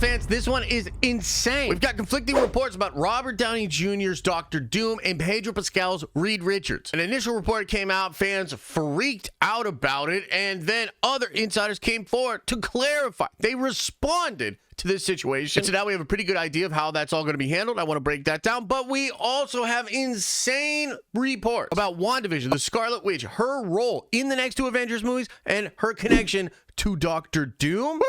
fans, this one is insane. We've got conflicting reports about Robert Downey Jr.'s Doctor Doom and Pedro Pascal's Reed Richards. An initial report came out, fans freaked out about it, and then other insiders came forward to clarify. They responded to this situation. And so now we have a pretty good idea of how that's all going to be handled. I want to break that down. But we also have insane reports about WandaVision, the Scarlet Witch, her role in the next two Avengers movies, and her connection to Doctor Doom.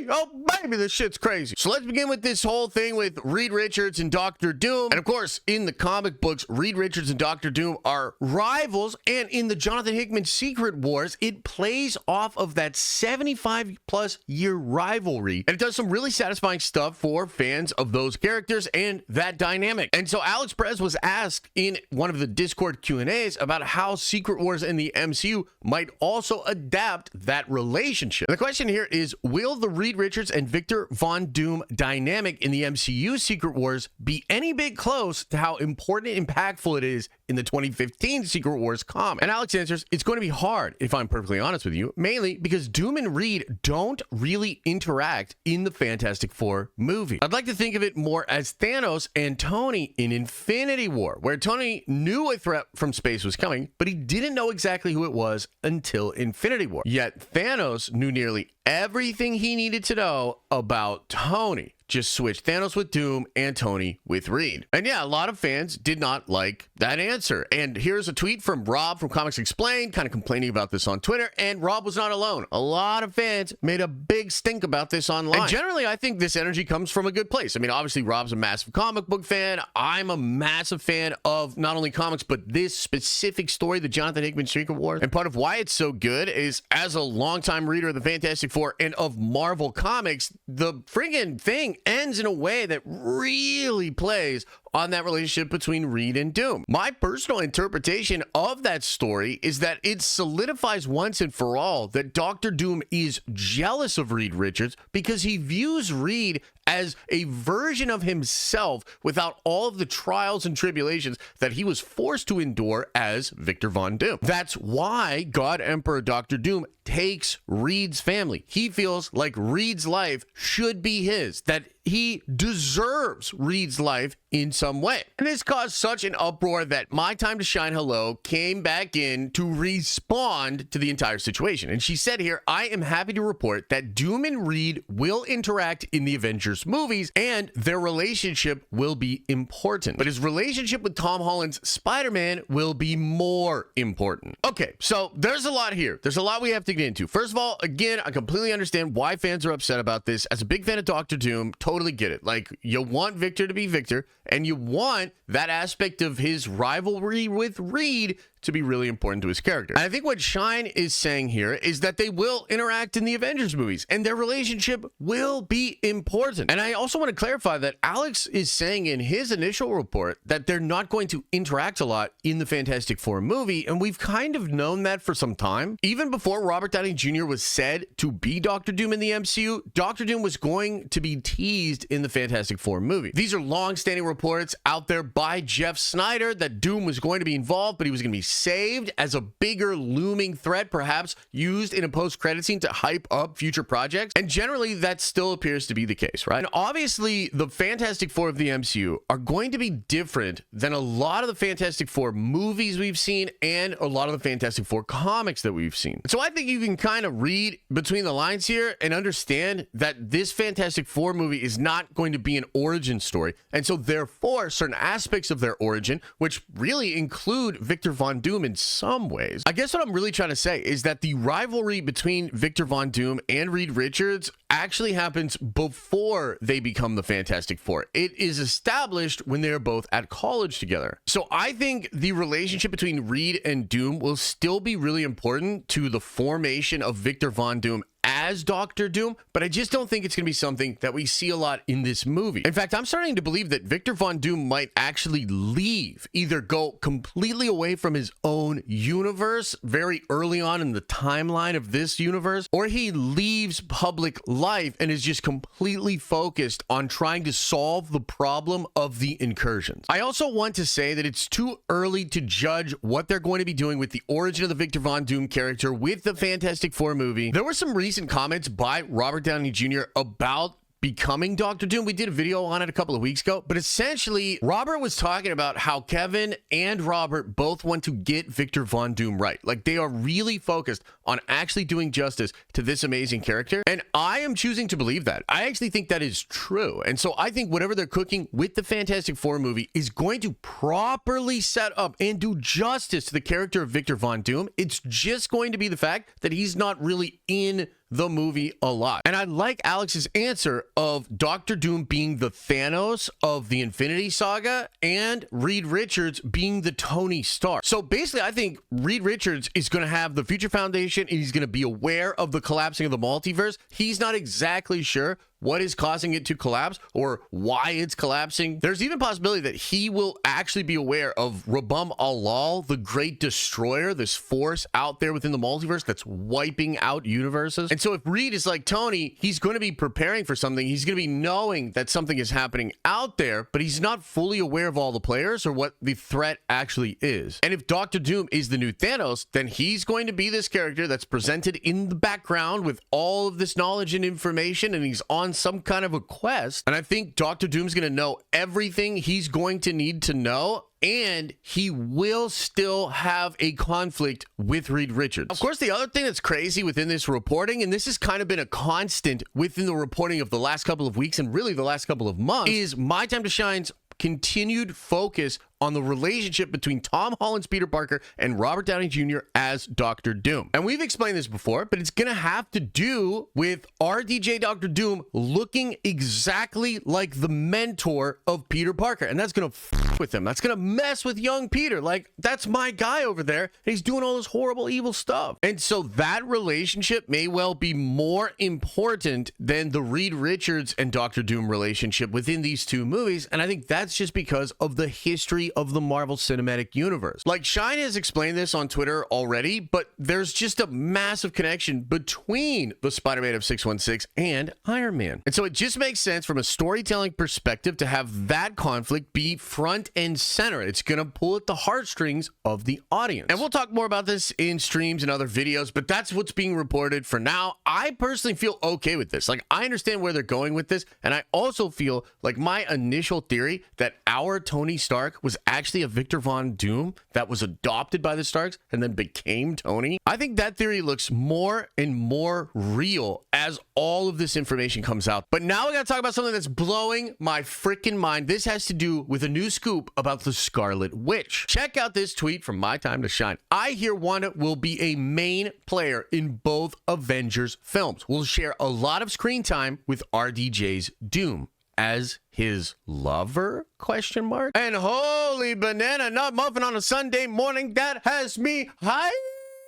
Oh, baby, this shit's crazy. So let's begin with this whole thing with Reed Richards and Doctor Doom. And of course, in the comic books, Reed Richards and Doctor Doom are rivals. And in the Jonathan Hickman Secret Wars, it plays off of that 75-plus year rivalry. And it does some really satisfying stuff for fans of those characters and that dynamic. And so Alex Perez was asked in one of the Discord Q&As about how Secret Wars in the MCU might also adapt that relationship. And the question here is, will the Reed Richards and Victor Von Doom dynamic in the MCU Secret Wars be any bit close to how important and impactful it is in the 2015 Secret Wars comic? And Alex answers, it's going to be hard, if I'm perfectly honest with you, mainly because Doom and Reed don't really interact in the Fantastic Four movie. I'd like to think of it more as Thanos and Tony in Infinity War, where Tony knew a threat from space was coming, but he didn't know exactly who it was until Infinity War. Yet Thanos knew nearly everything he needed to know about Tony. Just switch Thanos with Doom and Tony with Reed. And yeah, a lot of fans did not like that answer. And here's a tweet from Rob from Comics Explained, kind of complaining about this on Twitter. And Rob was not alone. A lot of fans made a big stink about this online. And generally, I think this energy comes from a good place. I mean, obviously, Rob's a massive comic book fan. I'm a massive fan of not only comics, but this specific story, the Jonathan Hickman Secret Wars. And part of why it's so good is, as a longtime reader of the Fantastic Four and of Marvel Comics, the friggin' thing ends in a way that really plays on that relationship between Reed and Doom. My personal interpretation of that story is that it solidifies once and for all that Doctor Doom is jealous of Reed Richards because he views Reed as a version of himself without all of the trials and tribulations that he was forced to endure as Victor Von Doom. That's why God Emperor Doctor Doom takes Reed's family. He feels like Reed's life should be his, that he deserves Reed's life in some way. And this caused such an uproar that My Time to Shine Hello came back in to respond to the entire situation. And she said here, I am happy to report that Doom and Reed will interact in the Avengers movies and their relationship will be important. But his relationship with Tom Holland's Spider-Man will be more important. Okay, so there's a lot here. There's a lot we have to get into. First of all, again, I completely understand why fans are upset about this. As a big fan of Doctor Doom, totally get it. Like, you want Victor to be Victor, and you want that aspect of his rivalry with Reed to be really important to his character. And I think what Shine is saying here is that they will interact in the Avengers movies and their relationship will be important. And I also want to clarify that Alex is saying in his initial report that they're not going to interact a lot in the Fantastic Four movie, and we've kind of known that for some time. Even before Robert Downey Jr. was said to be Doctor Doom in the MCU, Doctor Doom was going to be teased in the Fantastic Four movie. These are long-standing reports out there by Jeff Snyder that Doom was going to be involved, but he was going to be saved as a bigger looming threat, perhaps used in a post-credit scene to hype up future projects. And generally, that still appears to be the case, right? And obviously, the Fantastic Four of the MCU are going to be different than a lot of the Fantastic Four movies we've seen and a lot of the Fantastic Four comics that we've seen. So I think you can kind of read between the lines here and understand that this Fantastic Four movie is not going to be an origin story. And so therefore, certain aspects of their origin, which really include Victor Von Doom in some ways. I guess what I'm really trying to say is that the rivalry between Victor Von Doom and Reed Richards actually happens before they become the Fantastic Four. It is established when they're both at college together. So I think the relationship between Reed and Doom will still be really important to the formation of Victor Von Doom as Doctor Doom, but I just don't think it's going to be something that we see a lot in this movie. In fact, I'm starting to believe that Victor Von Doom might actually leave, either go completely away from his own universe very early on in the timeline of this universe, or he leaves public life and is just completely focused on trying to solve the problem of the incursions. I also want to say that it's too early to judge what they're going to be doing with the origin of the Victor Von Doom character with the Fantastic Four movie. There were some recent recent comments by Robert Downey Jr. about becoming Doctor Doom. We did a video on it a couple of weeks ago, but essentially Robert was talking about how Kevin and Robert both want to get Victor Von Doom right. Like, they are really focused on actually doing justice to this amazing character, and I am choosing to believe that. I actually think that is true, and so I think whatever they're cooking with the Fantastic Four movie is going to properly set up and do justice to the character of Victor Von Doom. It's just going to be the fact that he's not really in the movie a lot. And I like Alex's answer of Doctor Doom being the Thanos of the Infinity Saga and Reed Richards being the Tony Stark. So basically, I think Reed Richards is going to have the Future Foundation and he's going to be aware of the collapsing of the multiverse. He's not exactly sure what is causing it to collapse or why it's collapsing. There's even possibility that he will actually be aware of Rabum Alal, the Great Destroyer, this force out there within the multiverse that's wiping out universes. And so if Reed is like Tony, he's going to be preparing for something. He's going to be knowing that something is happening out there, but he's not fully aware of all the players or what the threat actually is. And if Doctor Doom is the new Thanos, then he's going to be this character that's presented in the background with all of this knowledge and information, and he's on some kind of a quest. And I think Doctor Doom's going to know everything he's going to need to know, and he will still have a conflict with Reed Richards. Of course, the other thing that's crazy within this reporting, and this has kind of been a constant within the reporting of the last couple of weeks and really the last couple of months, is My Time to Shine's continued focus on the relationship between Tom Holland's Peter Parker and Robert Downey Jr. as Doctor Doom. And we've explained this before, but it's going to have to do with RDJ Doctor Doom looking exactly like the mentor of Peter Parker. And that's going to f with him. That's going to mess with young Peter. Like, that's my guy over there. And he's doing all this horrible, evil stuff. And so that relationship may well be more important than the Reed Richards and Doctor Doom relationship within these two movies. And I think that's just because of the history of the Marvel Cinematic Universe. Like, Shine has explained this on Twitter already, but there's just a massive connection between the Spider-Man of 616 and Iron Man. And so it just makes sense from a storytelling perspective to have that conflict be front and center. It's going to pull at the heartstrings of the audience. And we'll talk more about this in streams and other videos, but that's what's being reported for now. I personally feel okay with this. Like, I understand where they're going with this, and I also feel like my initial theory that our Tony Stark was actually a Victor Von Doom that was adopted by the Starks and then became Tony. I think that theory looks more and more real as all of this information comes out. But now we gotta talk about something that's blowing my freaking mind. This has to do with a new scoop about the Scarlet Witch. Check out this tweet from My Time to Shine. I hear Wanda will be a main player in both Avengers films. We'll share a lot of screen time with RDJ's Doom as his lover, question mark? And holy banana nut muffin on a Sunday morning, that has me high.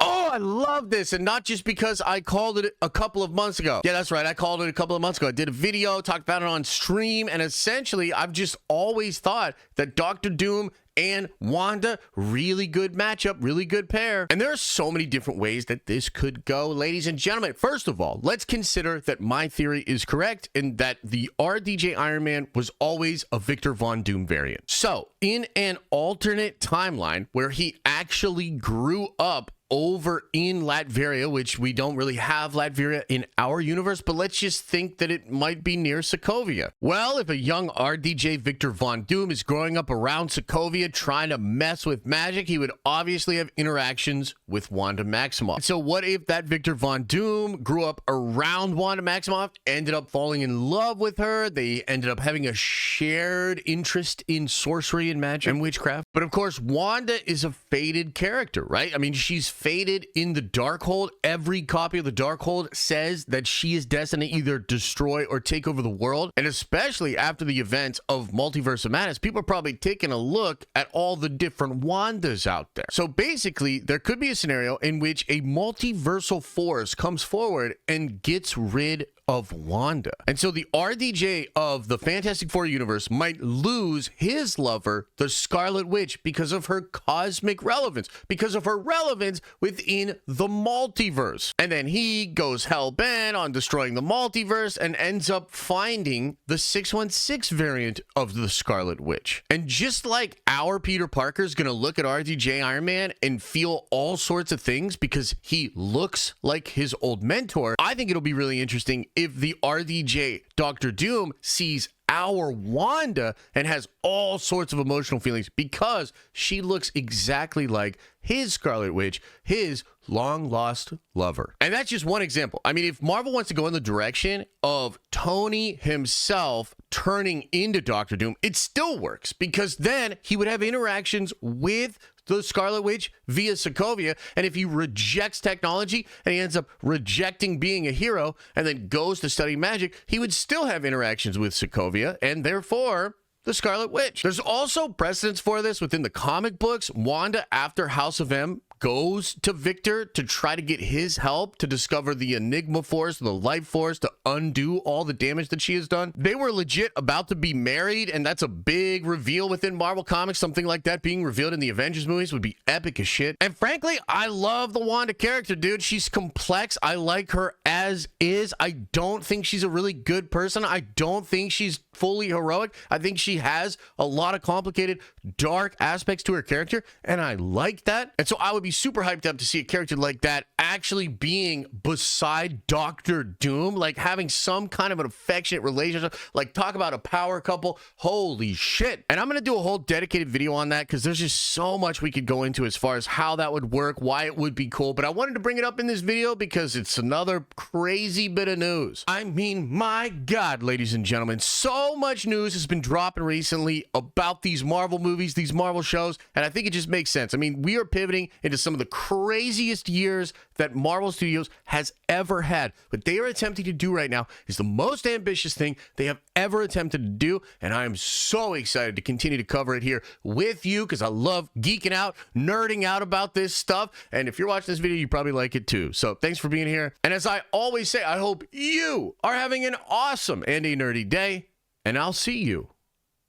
Oh, I love this. And not just because I called it a couple of months ago. Yeah, that's right. I called it a couple of months ago. I did a video, talked about it on stream, and essentially I've just always thought that Doctor Doom and Wanda, really good matchup, really good pair. And there are so many different ways that this could go, ladies and gentlemen. First of all, let's consider that my theory is correct and that the RDJ Iron Man was always a Victor Von Doom variant. So, in an alternate timeline where he actually grew up over in Latveria, which we don't really have Latveria in our universe, but let's just think that it might be near Sokovia. Well, if a young RDJ Victor Von Doom is growing up around Sokovia trying to mess with magic, he would obviously have interactions with Wanda Maximoff. So what if that Victor Von Doom grew up around Wanda Maximoff, ended up falling in love with her, they ended up having a shared interest in sorcery and magic and witchcraft? But of course, Wanda is a fated character, right? I mean, she's fated in the Darkhold. Every copy of the Darkhold says that she is destined to either destroy or take over the world. And especially after the events of Multiverse of Madness, people are probably taking a look at all the different Wandas out there. So basically, there could be a scenario in which a multiversal force comes forward and gets rid of Wanda. And so the RDJ of the Fantastic Four universe might lose his lover, the Scarlet Witch, because of her cosmic relevance, because of her relevance within the multiverse. And then he goes hell-bent on destroying the multiverse and ends up finding the 616 variant of the Scarlet Witch. And just like our Peter Parker's gonna look at RDJ Iron Man and feel all sorts of things because he looks like his old mentor, I think it'll be really interesting if the RDJ Doctor Doom sees our Wanda and has all sorts of emotional feelings because she looks exactly like his Scarlet Witch, his long-lost lover. And that's just one example. I mean, if Marvel wants to go in the direction of Tony himself turning into Doctor Doom, it still works because then he would have interactions with the Scarlet Witch via Sokovia, and if he rejects technology and he ends up rejecting being a hero and then goes to study magic, he would still have interactions with Sokovia and therefore the Scarlet Witch. There's also precedence for this within the comic books. Wanda, after House of M, goes to Victor to try to get his help to discover the Enigma Force, the Life Force, to undo all the damage that she has done. They were legit about to be married, and that's a big reveal within Marvel Comics. Something like that being revealed in the Avengers movies would be epic as shit. And frankly, I love the Wanda character, dude. She's complex. I like her as is. I don't think she's a really good person. I don't think she's fully heroic. I think she has a lot of complicated, dark aspects to her character, and I like that. And so I would be super hyped up to see a character like that actually being beside Doctor Doom, like having some kind of an affectionate relationship, like talk about a power couple. Holy shit. And I'm going to do a whole dedicated video on that because there's just so much we could go into as far as how that would work, why it would be cool. But I wanted to bring it up in this video because it's another crazy bit of news. I mean, my God, ladies and gentlemen, so much news has been dropping recently about these Marvel movies, these Marvel shows, and I think it just makes sense. I mean, we are pivoting into some of the craziest years that Marvel Studios has ever had. What they are attempting to do right now is the most ambitious thing they have ever attempted to do, and I am so excited to continue to cover it here with you because I love geeking out, nerding out about this stuff, and if you're watching this video, you probably like it too. So thanks for being here, and as I always say, I hope you are having an awesome and a nerdy day, and I'll see you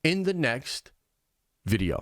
in the next video.